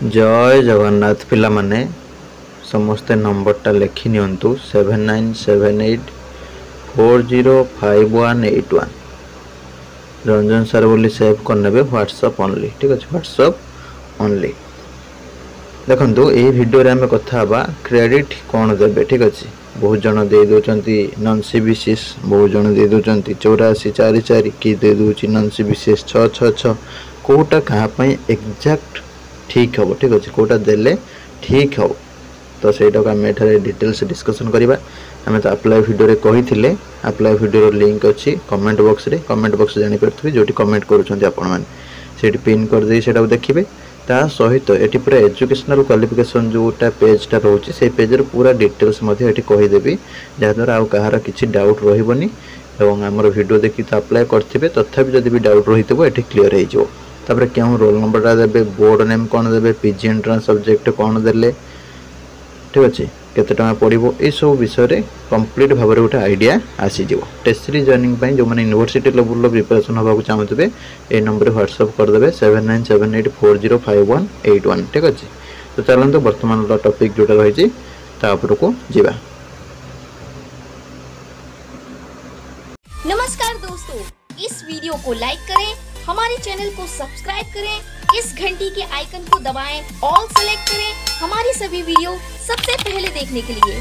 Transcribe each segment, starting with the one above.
जय जगन्नाथ पिला माने समस्ते नंबरटा लिखि नियंतु 7978405181 रंजन सर बोली सेव करने व्हाट्सएप ओनली। ठीक अच्छे व्हाट्सएप ओनली। देखो ये वीडियो रे आम कथा क्रेडिट कौन देवे। ठीक अच्छे बहुत जन दे दौरान नन सीबीसीएस बहुत जन दे दौरान 8444 कि दे दूसरी नन सीबीसीएस 666 कौटा क्या एक्जाक्ट ठीक हम। ठीक अच्छे कौटा देले ठीक हम तो सहीटा को आम डिटेल्स डिस्कसन करवा। आम तो अप्लाई वीडियो रे कही थे अप्लाई वीडियो लिंक अच्छी कमेंट बॉक्स जानीपरि जो कमेंट करें पिन करदे से देखिए। ता सहित ये पूरा एजुकेशनल क्वालिफिकेशन जोटा पेजटा रोचे से पेज पूरा डिटेल्स कहीदेवी जहाद्वारा आउ कहार किसी डाउट रही आमर वीडियो देखी तो अप्लाई करेंगे तथापि जब भी डाउट रही ये क्लीयर हो क्यों रोल नंबरटा देवे बोर्ड नेम कौन देवे पीजी एंट्रांस सब्जेक्ट कौन देले। ठीक अच्छे केते टका पड़ो ये सब विषय कंप्लीट भाव में गोटे आइडिया आसीज। टेस्ट सीरीज जॉइनिंग जो मैंने यूनिवर्सिटी लेवल प्रिपरेशन होगा चाहते ये नंबर व्हाट्सएप करदे 7978405181। ठीक अच्छे तो चलते बर्तमान टॉपिक जोटा रही को जीवा। नमस्कार दोस्तों, इस वीडियो को लाइक करें, हमारे चैनल को सब्सक्राइब करें, इस घंटी के आइकन को दबाएं, ऑल सेलेक्ट करें हमारी सभी वीडियो सबसे पहले देखने के लिए।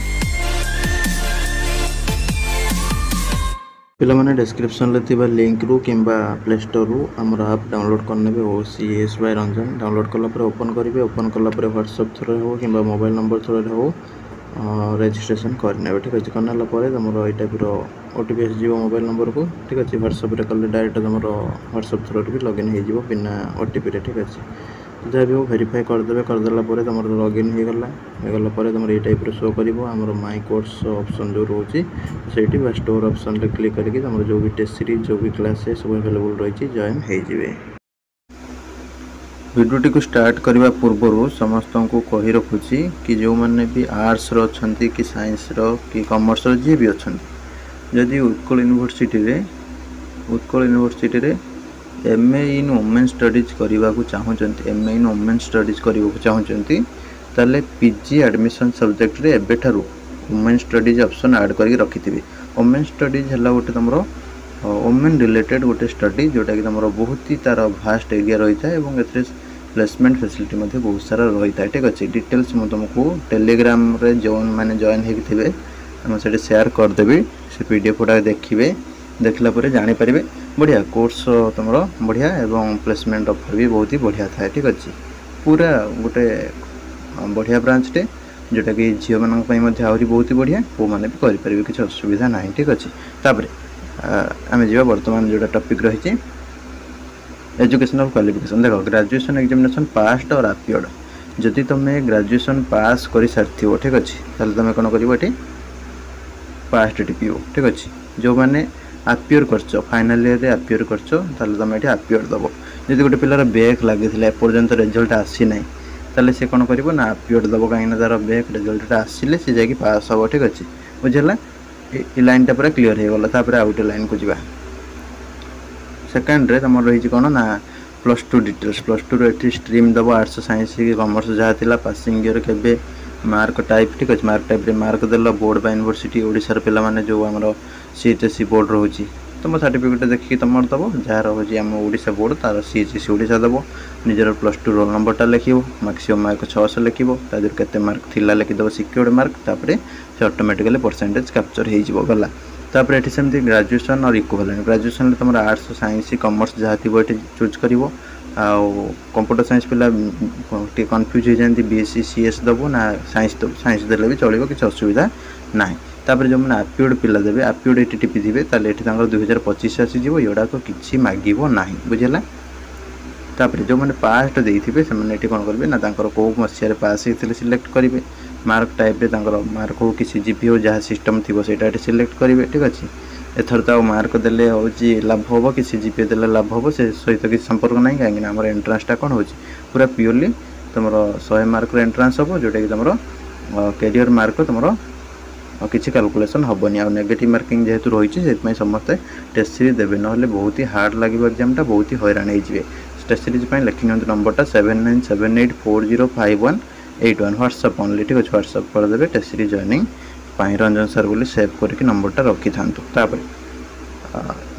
पिला माने डिस्क्रिप्शन ले थिबा लिंक रू किंबा प्ले स्टोर रू हमर ऐप डाउनलोड करने OCS बाय रंजन डाउनलोड कला पर ओपन करिवे। ओपन कला पर व्हाट्सएप थ्रू हो किंबा मोबाइल नंबर थ्रू हो रजिस्ट्रेशन करने। ठीक अच्छे करना तुम ये टाइप ओटीपी आस मोबाइल नंबर को। ठीक अच्छे व्हाट्सएप कले डायरेक्ट तुम व्हाट्सएप थ्रू भी लॉगिन हो बिना ओटीपी। ठीक अच्छे जहाँ भी हो वेरीफाई करदे करदेला तुम लॉगिन होगला तुम ये टाइप शो कर माई कोर्स ऑप्शन जो रोचे से स्टोर ऑप्शन क्लिक करके तुम जो भी टेस्ट सीरीज जो भी क्लास सब अवेलेबल रही जॉइन हो। वीडियोटी को स्टार्ट करने पूर्व समस्त को कही रखुची कि जो मैंने भी आर्ट्स अच्छा कि साइंस कि कॉमर्स जी भी अच्छा जदि उत्कल यूनिवर्सिटी रे MA इन वुमेन स्टडीज करने को चाहते MA इन वुमेन स्टडीज करने को चाहते ताले PG एडमिशन सब्जेक्ट रे एबेठारु वुमेन स्टडीज ऑप्शन ऐड करके रखी थी। वुमेन स्टडीज है गोटे तुम वुमेन रिलेटेड गोटे स्टडी जोटा कि तुम बहुत ही तार भास्ट एरिया रही है प्लेसमेंट फैसिलिटी बहुत सारा रही है। ठीक अच्छे डिटेल्स मुझे तुमको टेलीग्राम रे जो मैंने जॉइन होते मुझे शेयर करदेवी से PDF गुड़ा देखिए देखला जानीपर बढ़िया कोर्स तुम बढ़िया एवं प्लेसमेंट ऑफर भी बहुत ही बढ़िया था। ठीक अच्छे पूरा गोटे बढ़िया ब्रांचटे जोटा कि झील मानी आहरी बहुत ही बढ़िया पु मैंने भी करेंगे किसी असुविधा ना। ठीक अच्छे आम जा बर्तमान जोटा टॉपिक रही एजुकेशनल क्वालिफिकेशन। देख ग्रेजुएशन एग्जामिनेशन पास्ट और अपियर्ड जदि तुम ग्रेजुएशन पास कर सारी। ठीक अच्छे तुम कौन कर पास्ट टीपीओ। ठीक अच्छे जो मैंने अपियर कर फाइनाल ईयर रे अपियर कर तुम ये अपियर दब जब गोटे पिलार बैक लगी एपर्यंत रिजल्ट आसी ना ताले से कौन कर अपियर दब कहीं तार बैक रिजल्ट आसिले सी जा पास हम। ठीक अच्छे बुझेगा ये लाइनटा पूरा क्लीयर हो गला। आउ गोटे लाइन को जीवा सेकेंड रे तुम रही कौन ना +2 डिटेल्स +2 ये स्ट्रीम दब आर्ट्स साइंस कि कॉमर्स जहाँ थी पासिंग ईयर के मार्क टाइप। ठीक अच्छे मार्क टाइप मार्क देल बोर्ड बा यूनिवर्सिटी ओडिशार पिला माने जो आमर CHSE बोर्ड रोचे तुम सर्टिफिकेट देखिए तुम दब जहाँ रोचे आम ओडिशा बोर्ड तार CHSE ओडिशा दब निजर +2 रोल नंबरटा लिखो मैक्सिमम मार्क 600 लिखो तादेह केते मार्क थिला लिखिदेव सिक्योर्ड मार्क तापर से ऑटोमेटिकली परसेंटेज कैप्चर हो गला। तापर ये सेमती ग्रेजुएशन और इक्विवेलेंट ग्रेजुएशन तुम आर्ट्स साइंस कॉमर्स जहाँ थी ये चूज कर कंप्यूटर साइंस पिला कन्फ्यूज हो जाती BSc CS दबो ना साइंस दब साइंस देले भी चलो किसी असुविधा ना। तापर जो मैंने अपियर्ड पिला देवे अपियर्ड ये टीपी थे ये 2025 आसीज युवाक किसी मागिब ना बुझेगा। तापर जो मैंने पास्ट देते से कौन करेंगे ना कौ मसीह पास होते सिलेक्ट करेंगे मार्क टाइप मार्क हो कि CGP हो जहाँ सिस्टम थी से सिलेक्ट करेंगे। ठीक अच्छे एथर तो मार्क देले हूँ लाभ हम कि CGP देले लाभ हम से सहित किसी संपर्क ना कहीं आम एंट्रांसटा कौन हो पूरा प्योरली तुम 100 मार्क एंट्रांस हम जोटा कि तुम कैरियर मार्क तुम किसी कैलकुलेसन हेनी आ नेगेटिव मार्किंग जेहेतु रही है समस्ते टेस्ट सीरीज देवे ना बहुत ही हार्ड लगे एग्जामटा बहुत ही हैरान हो टेस्ट सीरीज लिखि नंबरटा 7978405181 व्हाट्सएप ओनली ठीक अच्छे व्हाट्सएप करदे test series joining Ranjan sir बोली सेव करके नंबरटा रखी था।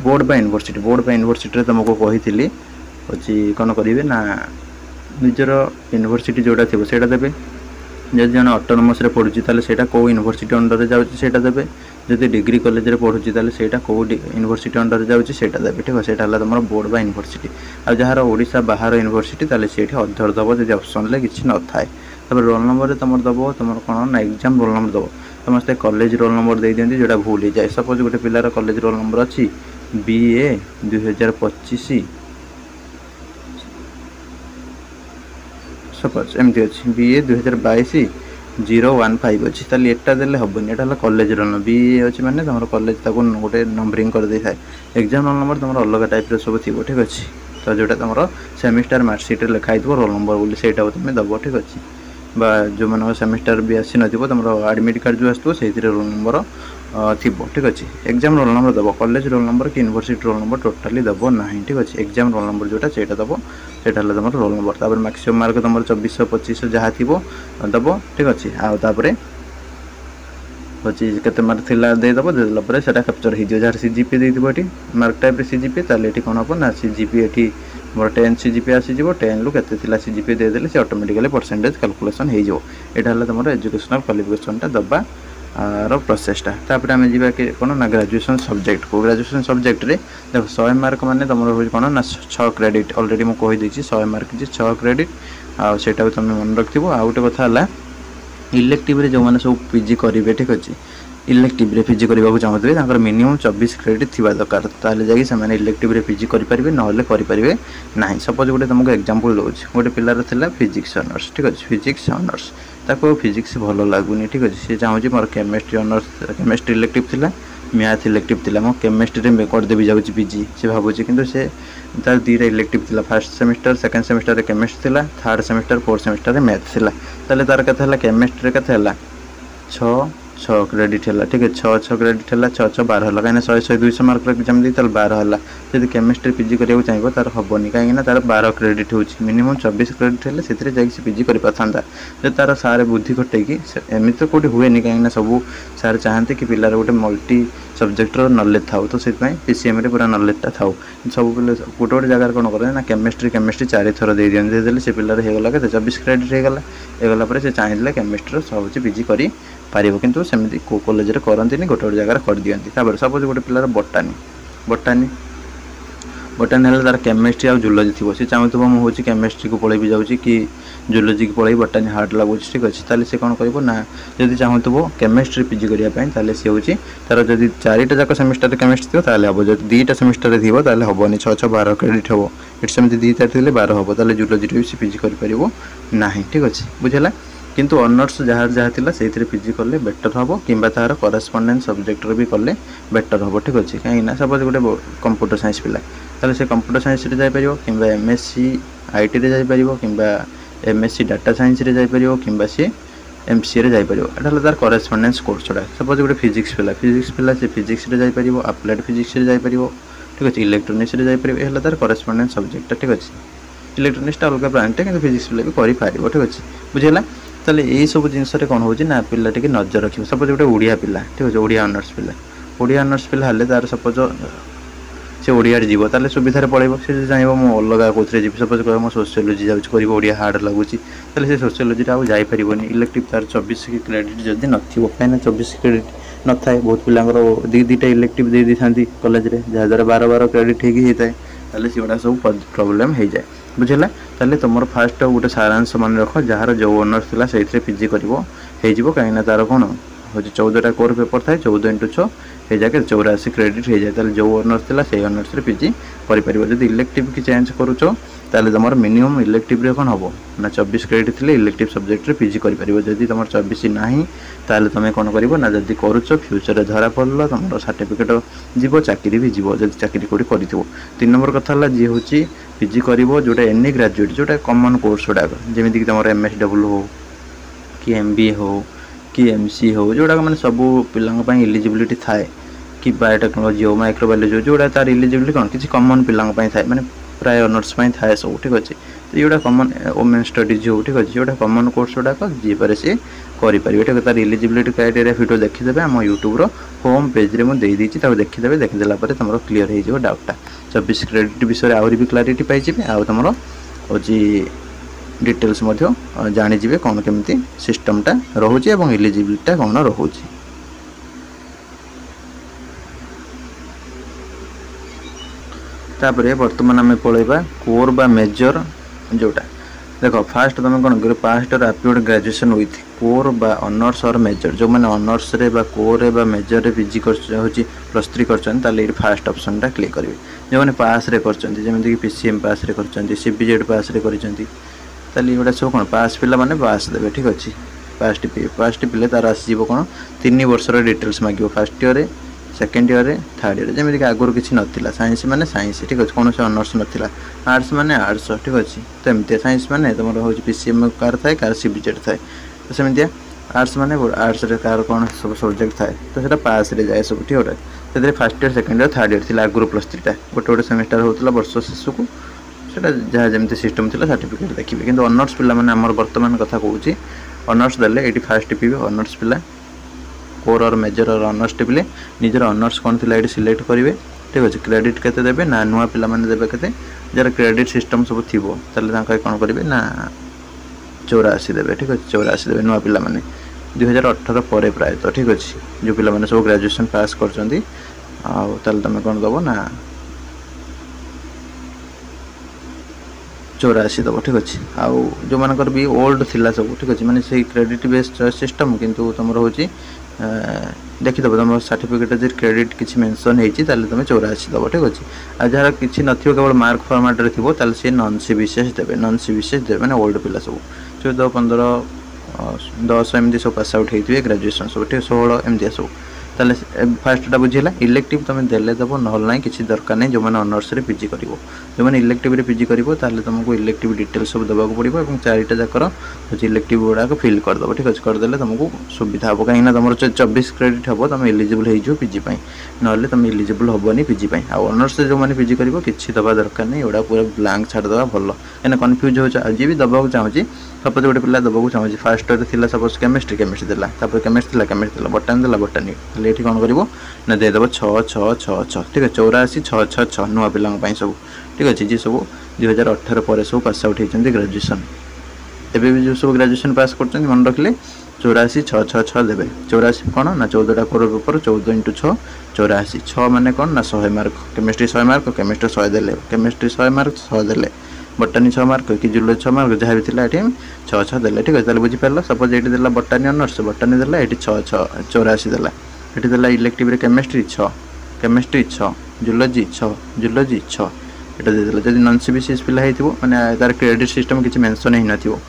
बोर्ड बाय यूनिवर्सिटी तुमको कही हूँ कौन करेंगे ना निजर यूनिवर्सिटी जोटा थी से देवे जब जन ऑटोनोमस पढ़ुची से कौ यूनिवर्सिटी अंडर जाऊँगी देवे जब डिग्री कॉलेज में पढ़ुची से कौ यूनिवर्सिटी अंडर जाऊँगी देवे ठीक है से तुम बोर्ड बाय यूनिवर्सिटी आ जार ओडिशा बाहर यूनिवर्सिटी से अधर दब जब ऑप्शन किसी न थाए रोल नंबर तुम दब तुम कौन ना एग्जाम रोल नंबर दब समस्ते कॉलेज रोल नंबर दे दिखती जोटा भूल हो जाए सपोज गोटे पिलार कॉलेज रोल नंबर अच्छी BA 2025 सपोज एमती अच्छी BA 2022 015 अच्छी ताली एटा देले हबनी एटा कॉलेज रोल नंबर BA अच्छी माने तुम कॉलेज गोटे नंबरिंग कर दे थाए एग्जाम रोल नंबर तुम अलग टाइप सब थी ठीक अच्छे तो जोटा तुम सेमिस्टर मार्कशीट लिखाई रोल नंबर बोली से तुम दब ठीक अच्छे जो मान सेमिस्टर भी आसी न तुम एडमिट कार्ड जो आसो से रोल नंबर थी ठीक अच्छे एग्जाम रोल नंबर दब कॉलेज रोल नंबर कि यूनिवर्सिटी रोल नंबर टोटाली दब ना ठीक अच्छे एग्जाम रोल नंबर जोटा से दब से तुम रोल नंबर तापर मैक्सिमम मार्क तुम 2425 जहाँ थी दब ठीक अच्छे आउे के मार्क थी देदेव देदेला से कैप्चर हो जार CGPA देती मार्क टाइप CGPA ये कौन हम ना CGPA ये मोर 10 CGPA आसीज 10 रु के CGPA देदेले से ऑटोमेटिकली परसेंटेज कैलकुलेशन हो तुम एजुकेशनल क्वालिफिकेशनटा दबा प्रोसेसटा तापर आम जा कि कौन ना ग्रेजुएशन सब्जेक्ट को ग्रेजुएशन सब्जेक्ट रे देख 100 मार्क माने तुम कौन ना 6 क्रेडिट ऑलरेडी मुझे कहीदे 100 मार्क 6 क्रेडिट आटा तुम मन रखिथ आ गोटे कथा इलेक्टिव जो मैंने सब PG करेंगे ठीक अच्छे इलेक्टिव PG करने को चाहते मिनिमम 24 क्रेडिट थी दरकार ताले जाकि से इलेक्टिव PG करेंगे ना करेंगे ना सपोज गोटे तुमको एग्जांपल दूँ गोटे पिलार था फिजिक्स ऑनर्स ठीक अच्छे फिजिक्स ऑनर्स ताको फिजिक्स भल लगुनि ठीक अच्छे सी चाहूँ मोर केमिस्ट्री ऑनर्स केमिस्ट्री इलेक्टिव थिला मैथ इलेक्टिव थिला मो केमिस्ट्री में करदेवी जाऊँगी PG से भावुँ कि से तार 2टा इलेक्टिव थिला first semester second semester chemistry थिला third semester fourth semester math थिला ताले तार कथा केमिस्ट्री कथा 6 क्रेडिट है ठीक है 6 क्रेडिट है 6 12 है कहीं 100 200 मार्क एग्जाम दी 12 है जब केमिस्ट्री PG करने चाहिए तार हेनी कहीं 12 क्रेडिट हो मिनिमम 24 क्रेडिट है से PG कर पाता जो तार सारे बुद्धि खटेकी एमती तो कौटी हुए कहीं सब सार चाहते कि पिलार गोटे मल्टी सब्जेक्टर नॉलेज था तो से PCM पूरा नॉलेजटा था सब गोटे गोटे जगह कौन करें ना केमिस्ट्री 4 थर दे दिखते से पिलार होगा के 24 क्रेडिट होगा से चाहिए केमिस्ट्री सब PG कर पारिबो किंतु सेमती को कॉलेज रे करंती गोटे गोटे जगह कर दियंती तापर सपोज गोटे पिलार बोटानी है तार केमिस्ट्री आ जूलॉजी थी से चाहूँ मुझे केमिस्ट्री को पढ़े जाऊँगी कि जूलॉजी की पढ़े बोटानी हार्ड लगुच ठीक अच्छे ताले से कौन कर ना जब चाहूँ केमिस्ट्री PG करने सी हूँ तार जब 4टा जाक सेमिस्टर केमिस्ट्री थो ताले हम जब 2टा सेमिस्टर थी ताले हेनी 6 12 क्रेडिट हम इट सेमती 2टा थे 12 हम ताले जूलॉजी भी से PG कर ठीक अच्छे बुझेगा किंतु ऑनर्स जहाँ जहाँ थी से PG कले बेटर हम कि तार करेस्पॉन्डेंस सब्जेक्ट भी कले बेटर हम ठीक अच्छे कहीं सपोज गोटे कंप्यूटर साइंस पिला ताले से कंप्यूटर साइंस रे जाई परिबो किंबा MSc IT रे जाई परिबो किंबा MSc डाटा साइंस रे जाई परिबो किंबा से MCA रे जाई परिबो एटा तार करेस्पॉन्डेंस कोर्स जोड़ा सपोज गोटे फिजिक्स पिला से फिजिक्स रे जाई परिबो अप्लाइड फिजिक्स रे जाई परिबो ठीक अच्छे इलेक्ट्रोनिक्स रे जाई परिबो एला तार करेस्पॉन्डेंस सब्जेक्ट ठीक अच्छे इलेक्ट्रोनिक्स अलग ब्रांच कि फिजिक्स पिला भी कर पार ठीक अच्छे बुझेगा ताले यही सब जिनस कौन हो ना पिला टे नजर रखिए सपोज गोटे ओडिया पिला ठीक अच्छे ओडिया ऑनर्स पिला हेल्ले तार सपोज से ओडिया जीव ताले सुविधा पड़े से चाहिए मो अलग कौन जी सपोज कह मो सोशियोलॉजी जाऊँगी ओडिया हार्ड लगुच से सोशियोलॉजी आउ जापर इलेक्टिव तार 24 क्रेडिट जदि नथिबो कहीं 24 क्रेडिट न थाए बहुत पिलांगर 2टा इलेक्टिव दे दी था कॉलेज रे जहाँद्वारा 12 क्रेडिट होता है से सब प्रॉब्लम हो जाए बुझेगा ताले तुम फास्ट गोटे सारांश मन रख जार जो ऑनर्स था से PG कर कहीं तार कौन हूँ 14टा कोर पेपर थाए 14 × 6 हो जाए 84 क्रेडिट हो जाए जो ऑनर्स था से ऑनर्स PG कर इलेक्टिव की चेंज करुच ताले तुम मिनिमम इलेक्टिव रे कौन हम ना 24 क्रेडिट थे इलेक्टिव सब्जेक्ट PG कर जदि तुम 24 ना ताले तुम कौन कर ना जदि करुच फ्यूचर धरा पड़ल तुम सर्टिफिकेट जीव चाकरी भी जीव जब चाकरी कौटी कर 3 नंबर कथा जी हूँ PG कर जोटा एनी ग्रेजुएट जोटा कॉमन कोर्स गुड़ाक जमीक तुम MSW हो कि MBA हो कि MC हो जोड़ा मैंने सब पिला इलिजिबिलिटी थाए कि बायोटेक्नोलॉजी हो माइक्रोबायोलॉजी हो जोड़ा तार इलिजिबिलिटी कौन किसी कॉमन पिला थाए मैंने प्राय ऑनर्स थाए सब ठीक अच्छे। तो ये कमन वुमेन स्टडीज हो ठीक अच्छे जोटा कमन कोर्स गुड़ाक जी पर सी करेंगे ठीक तार एलिजिबिलिटी क्राइटेरिया वीडियो देखीदे आम यूट्यूब होम पेज रे मुझे देखीदे देखीदेला तुम क्लीयर हो डाउटा 24 क्रेडिट विषय आहरी भी क्लारिटी पाई आउ तुम हूँ डिटेल्स जानीजे कौन केमती सिस्टमटा रोचे और एलिजिबिलिटी कौन रोचे। तापर बर्तमान आम पलैबा कोर बा मेजर जोटा देख फास्ट तुम कौन कर पास्ट और एप्टीट्यूड ग्रेजुएशन विथ कोर बा ऑनर्स और मेजर जो मैंने ऑनर्स रे बा कोर रे बा मेजर रे पीजी कर +3 कर फास्ट ऑप्शन टा क्लिक करेंगे। जो मैंने पास रे करमती पीसीएम पास रे कर सीपीजेड पास रे कर सब कौन पास पिला माने पास देवे ठीक अच्छे। पास टिपिले तार आसो कौन 3 वर्षर डिटेल्स मांग first year second year third year जमीक आगुरी किसी नाला साइंस माने साइंस ठीक अच्छे कौन से ऑनर्स नाला आर्ट्स माने आर्ट्स ठीक अच्छे। तो एमती साइंस माने तुम हूँ पीसीएम कार थाए कार सीबीजेड थाए तो सेमती आर्ट्स माने आर्ट्स कार कौन सब सब्जेक्ट थाए तो सीटा पास रे जाए सब ठीक है। तो first year second year third year थी आगुरी +3 टा गोटे सेमिस्टर होता वर्ष शेष को सीटा जहाँ जमी सिस्टम थी सर्टिफिकेट देखिए। कि ऑनर्स पिला माने आमर वर्तमान कथा कहूँ ऑनर्स देले ये फास्ट टिपे ऑनर्स पिला कोर और मेजर और ऑनर्स टिपिले निजर ऑनर्स कौन थी ये सिलेक्ट करेंगे ठीक अच्छे। क्रेडिट केते देबे ना नुआ पिला माने देबे केते जार क्रेडिट सिस्टम सब थिबो ताले कौन करेंगे ना 84 देबे ठीक अच्छे 84 देबे नुआ पिला माने 2018 पर प्राय तो ठीक अच्छे। जो पिला माने सब ग्रेजुएशन पास करचंदी ताले तमे कौन दबो ना 84 दब ठीक अच्छे। आउ जो मानकर भी ओल्ड थिला सब ठीक अच्छे माने से क्रेडिट बेस्ड सिस्टम किंतु तुम होची देखीदे तुम सर्टिफिकेट जो क्रेडिट किसी मेंशन होती तुम 84 दब ठीक अच्छे। आ जार किसी न केवल मार्क फॉर्मेट रे थी सी नॉन सी विशेष देवे नॉन सी विशेष देवे मैंने ओल्ड पिला सब 14 15 10 एमती सब पास आउट होते ग्रेजुएशन सब ठीक 16 एमती सब ताले फास्टा बुझीला इलेक्टिव तुम देले दब ना किसी दरकार नहीं जो मैंने ऑनर्स रे पीजी कर जो मैंने इलेक्टिव रे पीजी कर तुमको इलेक्टिव डिटेल्स सब देवाक पड़ो और 4टा जाकर हूँ इलेक्टिव गुड़ाक फिल करदेव ठीक अच्छे करदे तुमको सुविधा हम कहीं तुम 24 क्रेडिट हम तुम एलिजिबल हो पीजी ना तुम एलिजिबल हेनी पीजी ऑनर्स जो मैंने पीजी कर किसी दबा दरकार नहीं एटा पूरा ब्लांक छाड़देवा भल कहीं कन्फ्यूज हो भी दबाक चाहूँगी सपोज गोटे पिला दबाक चाहूँगी फास्ट ईयर सपोज केमिस्ट्री देला केमिस्ट्री केमिस्ट्री बटानी देला बटानी ये कौन कर ना देदेव 6 6 6 6 ठीक है 84 6 6 6 नुआ पिला सब ठीक अच्छे जी सब 2018 पर सब पास आउट होती ग्रेजुएशन एवं भी जो सब ग्रेजुएशन पास कर मन रखिले 84 6 6 6 देवे 84 कौन ना 14टा कोर पेपर 14 × 6 84 6 माने कौन ना 100 मार्क केमिस्ट्री 100 मार्क केमिस्ट्री 100 देले केमिस्ट्री 100 मार्क 100 देले बटानी 6 मार्क कि जुलोजी 6 मार्क जहाँ भी थी ये 6 6 देले ठीक है। बुझीपार सपोज ये देला बटानी ऑनर्स बटानी देला ये 6 6 84 देला ये देला elective chemistry 6 chemistry 6 zoology 6 zoology 6 ये देदेला जब नॉन सीबीसीएस पिला होती मैंने तार क्रेडिट सिस्टम किसी मेंशन ही नथिबो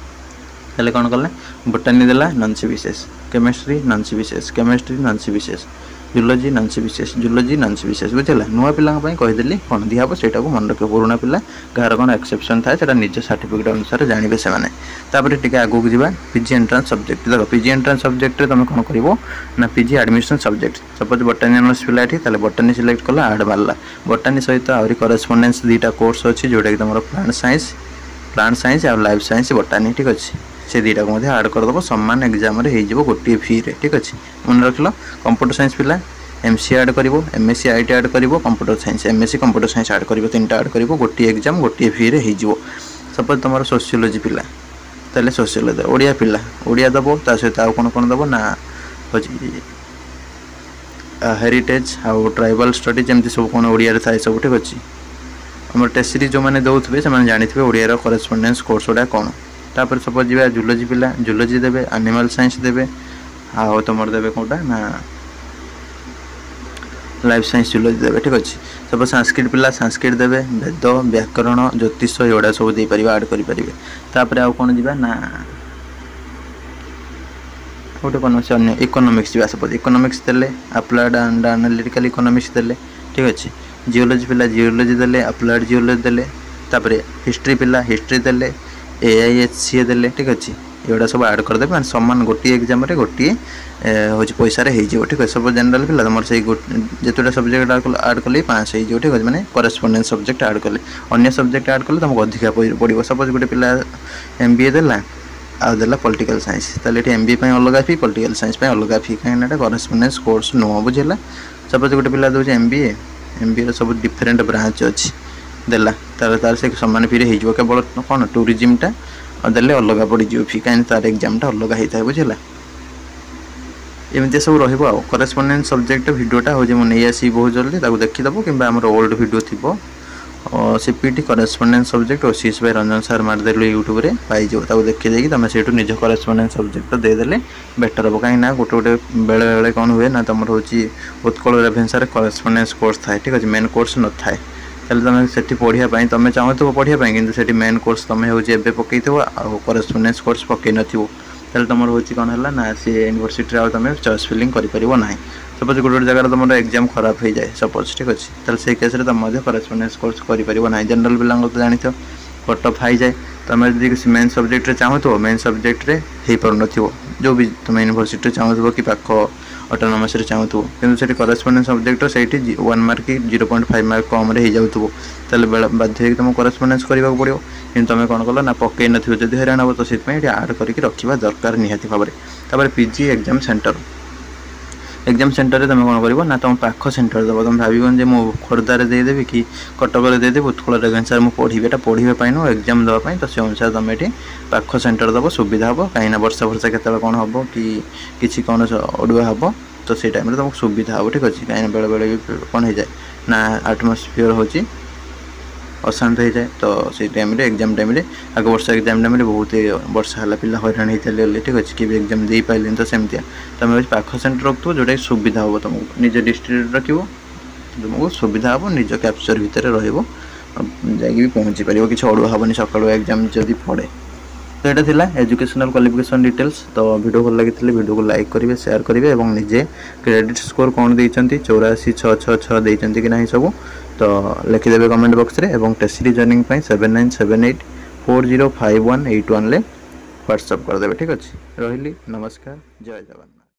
कौन कले बटानी देला non CBCS chemistry non CBCS chemistry non CBCS zoology non CBCS zoology non CBCS बुझेगा नुआ पिला कहीदेली कौन दिहब से मन रख पुराना पिला गार कौन एक्सेप्शन थाए से निज सर्टिफिकेट अनुसार जानवे से टे आगू जावा पीजी एंट्रांस सब्जेक्ट देख पीजी एंट्रांस सब्जेक्ट तुम कौन कर ना PG admission subject suppose बटानी honours पिला ये बटानी सिलेक्ट कला आड मारला बटानी सहित आहरी करेस्पोंडेंस 2टा कोर्स अच्छी जोटा कि तुम प्लांट साइंस और लाइफ साइंस बटानी ठीक अच्छे से 2टा को आड करदेव सामान एग्जाम हो गोटे फी रे ठीक अच्छे। मन रख लो कंप्यूटर साइंस पिला एमसी आड कर एमएससी आईटी आड कर computer science MSc computer science आड कर 3टा आड कर गोटे एग्जाम गोटे फी रे हो सपोज तुम सोशियोलॉजी पिला ताले सोशियोलॉजी ओडिया पिला ओडिया दब ता सहित आउ कौन कौन दब ना हेरिटेज आउ ट्राइबल स्टडीज एमती सब कौन ओडिया थाए सब ठीक अच्छे। आम टेसरी जो मैंने दौथे से जानते ओडिया करेस्पोंडेंस कोर्स गुड़ा कौन तापर सपोज जी जुलोजी पिला जुलोजी देवे एनिमल साइंस देवे आउ तुम देवे कौटा ना लाइफ साइंस जुलोजी देवे ठीक अच्छे। सपोज संस्कृत पिला संस्कृत देवे वेद व्याकरण ज्योतिष एगुड़ा सब दे पार आड करें आउ कौन जा ना गोटे कौन से अन्य इकोनॉमिक्स जा सपोज इकोनॉमिक्स देले अप्लाइड एंड एनालिटिकल इकोनॉमिक्स देले ठीक अच्छे। जियोलॉजी पिला जियोलॉजी देले अप्लाइड जियोलॉजी देले तापर हिस्ट्री पिला हिस्ट्री देले AIHCA देले ठीक अच्छे एगुड़ा सब आड करदेवे मैंने सामान गोटे एग्जाम गोटे हूँ पैसा हो ठीक है। सब जनरल पिला तुम से जितेटा सब्जेक्ट आड कले 500 हो ठीक है मैंने करेस्पोंडेंस सब्जेक्ट आड कले अन्य सब्जेक्ट आड कले तुमको अधिका पड़ो। सपोज गोटे पिला MBA देला आदेला पॉलिटिकल साइंस ताले MBA अलग फी पॉलिटिकल साइंस अलग फी कहीं करेस्पोंडेंस कोर्स नुह बुझेगा। सपोज गोटे पिला दूसरे MBA सब डिफरेंट ब्रांच अच्छी देला तार से सामान फी हो केवल कौन टूरिज्मटा देले अलग पड़ो फी कहीं तार एग्जामटा अलग होता है बुझेगा। एमती सब रहा करेस्पोंडेंस सब्जेक्ट भिडियोटा हूँ मुझे आसी बहुत जल्दी देखीदेव कि ओल्ड भिडियो थी CPT करेस्पोंडेंस सब्जेक्ट और OCS बाय रंजन सार मारदेलु यूट्यूब रे पाइज देखी तुम से निज करेस्पोंडेंस सब्जेक्ट देदेले बेटर हम कहीं गोटे गोटे बेले बेले कौन हुए ना तुम हूँ उत्कल रेभेन्सा करेस्पोंडेंस कोर्स थाए ठीक अच्छे मेन कोर्स न थाए तुम से पढ़ाई तुम चाहूब पढ़ाई कि मेन कोर्स तुम हूँ पकई करेस्पोंडेंस कोर्स पकई न तुम हूँ कौन है ना सी यूनिवर्सिटी तुम चॉइस फिलिंग करना। सपोज गोटे जगह तुम एग्जाम खराब हो जाए सपोज ठीक अच्छे से केस तुम करेस्पोंडेंस कोर्स करना। जनरल पिला तो जानी कट अफ हाई जाए तुम जो मेन सब्जेक्ट चाहूब मेन सब्जेक्ट हो पार न जो भी तुम यूनिवर्सिटी चाहूब कि पाख ऑटोनोमस चाहूब कि करेस्पोंडेंस सब्जेक्ट से 1 मार्क कि 0.5 मार्क कम हो जाऊे बाध्य तुम करेस्पोंडेंस करने पड़ो कि तुम कौन कल ना पकई नथिबो हैरान हम तो से आड करके रखा दरकार निहाती भाव में। PG एग्जाम सेंटर तुम कौन कर ना तुम पाख सेंटर दब तुम भाव मो खोर्धार देदेवि कि कटक देदेवि उत्कल रेभेन्सा मुझे पढ़ी पढ़ाई नुह एग्जाम देवाई तो से अनुसार तुम ये पाख सेंटर दब सुविधा हम कहीं वर्षा वर्षा के कौन हम कि कौन अड़ुआ हम तो से टाइम तुमको सुविधा हम ठीक अच्छे कहीं बेले बेले कौन हो जाए ना आटमोस्फियर हो अशांत हो जाए तो से टाइम एग्जाम टाइम आग वर्ष एग्जाम टाइम बहुत वर्षा है पिला हैरान होते ठीक अच्छे कि एग्जाम दे पारे तो सेमती तुम पाख सेंटर रखो जोटा सुविधा हम तुमको निज डिस्ट्रिक्ट रखो तुमको सुविधा हम निज कैप्चर भितर रही पहुँची पार कि अड़ुआ हेनी सका एग्जाम जदि पड़े। तो यहाँ थिला एजुकेशनल क्वालिफिकेशन डिटेल्स। तो वीडियो भल लगी वीडियो को लाइक करेंगे शेयर करेंगे और निजे क्रेडिट स्कोर कौन देते 84,666 देते कि ना सब तो लिखिदेवे कमेंट बॉक्स रे और टेस्टी जर्निंग 7978 405181 व्हाट्सअप करदे ठीक अच्छे। रही नमस्कार जय जगन्नाथ।